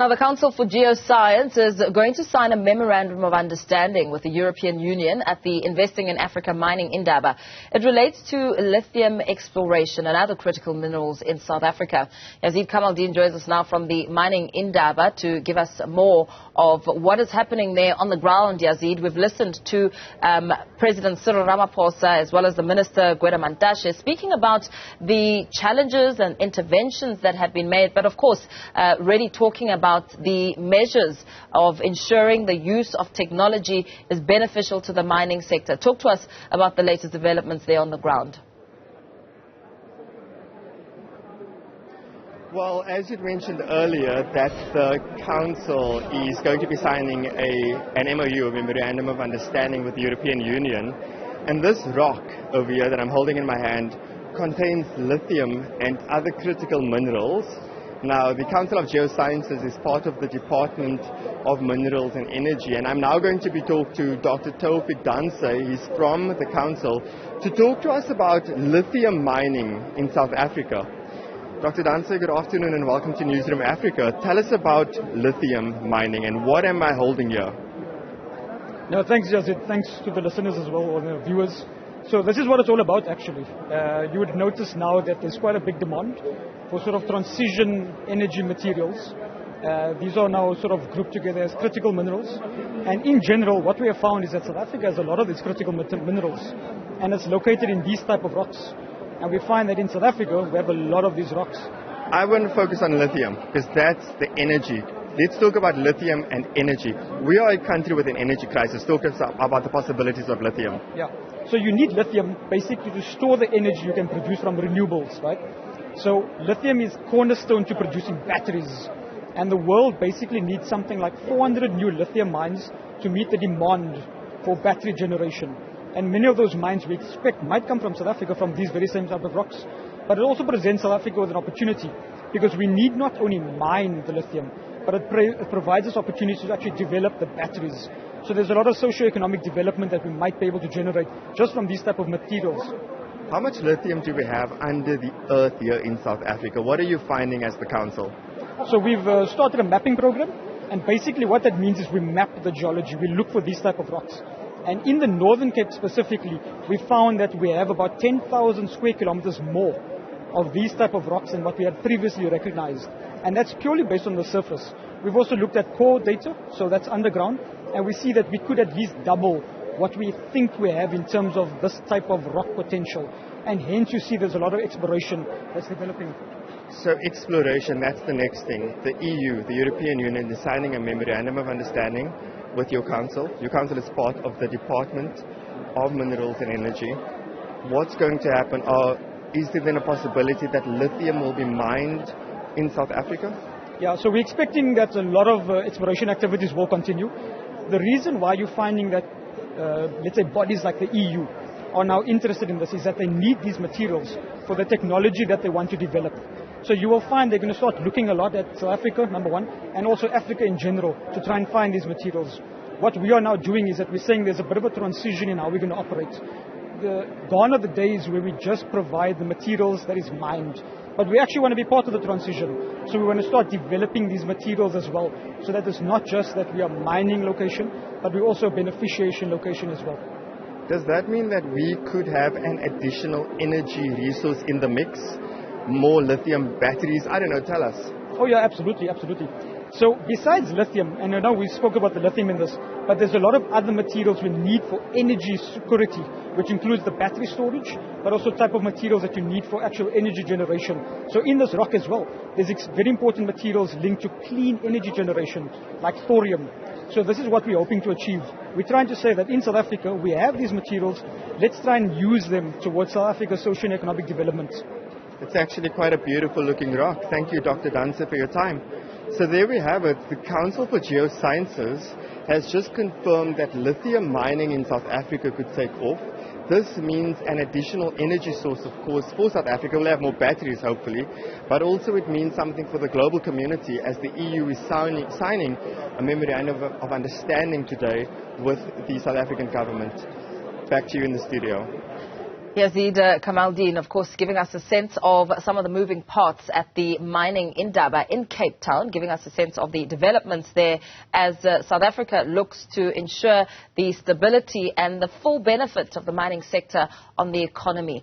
Now, the Council for Geoscience is going to sign a memorandum of understanding with the European Union at the Investing in Africa Mining Indaba. It relates to lithium exploration and other critical minerals in South Africa. Yazeed Kamaldien joins us now from the Mining Indaba to give us more of what is happening there on the ground. Yazeed, we've listened to President Cyril Ramaphosa as well as the Minister Gweda Mantashe speaking about the challenges and interventions that have been made, but of course really talking about the measures of ensuring the use of technology is beneficial to the mining sector. Talk to us about the latest developments there on the ground. Well, as you mentioned earlier, that the Council is going to be signing an MOU, a Memorandum of Understanding with the European Union. And this rock over here that I'm holding in my hand contains lithium and other critical minerals. Now, the Council of Geosciences is part of the Department of Minerals and Energy, and I'm now going to be talking to Dr. Taufeeq Dhansay. He's from the Council to talk to us about lithium mining in South Africa. Dr. Dhansay, good afternoon and welcome to Newzroom Afrika. Tell us about lithium mining and what am I holding here? No, thanks, Yazeed. Thanks to the listeners as well, or the viewers. So this is what it's all about, actually. You would notice now that there's quite a big demand for sort of transition energy materials. These are now sort of grouped together as critical minerals. And in general, what we have found is that South Africa has a lot of these critical minerals, and it's located in these type of rocks. And we find that in South Africa, we have a lot of these rocks. I want to focus on lithium, because that's the energy. Let's talk about lithium and energy. We are a country with an energy crisis. Talk about the possibilities of lithium. Yeah. So you need lithium basically to store the energy you can produce from renewables, right? So lithium is cornerstone to producing batteries. And the world basically needs something like 400 new lithium mines to meet the demand for battery generation. And many of those mines we expect might come from South Africa, from these very same type of rocks. But it also presents South Africa with an opportunity, because we need not only mine the lithium, but it provides us opportunities to actually develop the batteries. So there's a lot of socio-economic development that we might be able to generate just from these type of materials. How much lithium do we have under the earth here in South Africa? What are you finding as the Council? So we've started a mapping program, and basically what that means is we map the geology. We look for these type of rocks. And in the Northern Cape specifically, we found that we have about 10,000 square kilometers more of these type of rocks than what we had previously recognized. And that's purely based on the surface. We've also looked at core data, so that's underground, and we see that we could at least double what we think we have in terms of this type of rock potential. And hence you see there's a lot of exploration that's developing. So exploration, that's the next thing. The EU, the European Union, is signing a Memorandum of Understanding with your Council. Your Council is part of the Department of Minerals and Energy. What's going to happen? Is there then a possibility that lithium will be mined in South Africa? Yeah, so we're expecting that a lot of exploration activities will continue. The reason why you're finding that, let's say, bodies like the EU are now interested in this is that they need these materials for the technology that they want to develop. So you will find they're going to start looking a lot at South Africa, number one, and also Africa in general, to try and find these materials. What we are now doing is that we're saying there's a bit of a transition in how we're going to operate. Gone are the days where we just provide the materials that is mined. But we actually want to be part of the transition. So we want to start developing these materials as well, so that it's not just that we are mining location, but we're also a beneficiation location as well. Does that mean that we could have an additional energy resource in the mix? More lithium batteries? I don't know, tell us. Oh yeah, absolutely, absolutely. So besides lithium, and I know we spoke about the lithium in this, but there's a lot of other materials we need for energy security, which includes the battery storage, but also type of materials that you need for actual energy generation. So in this rock as well, there's very important materials linked to clean energy generation, like thorium. So this is what we're hoping to achieve. We're trying to say that in South Africa, we have these materials, let's try and use them towards South Africa's social and economic development. It's actually quite a beautiful looking rock. Thank you, Dr. Dhansay, for your time. So there we have it. The Council for Geosciences has just confirmed that lithium mining in South Africa could take off. This means an additional energy source, of course, for South Africa. We'll have more batteries, hopefully. But also it means something for the global community, as the EU is signing a memorandum of understanding today with the South African government. Back to you in the studio. Yazeed Kamaldien, of course, giving us a sense of some of the moving parts at the Mining Indaba in Cape Town, giving us a sense of the developments there as South Africa looks to ensure the stability and the full benefit of the mining sector on the economy.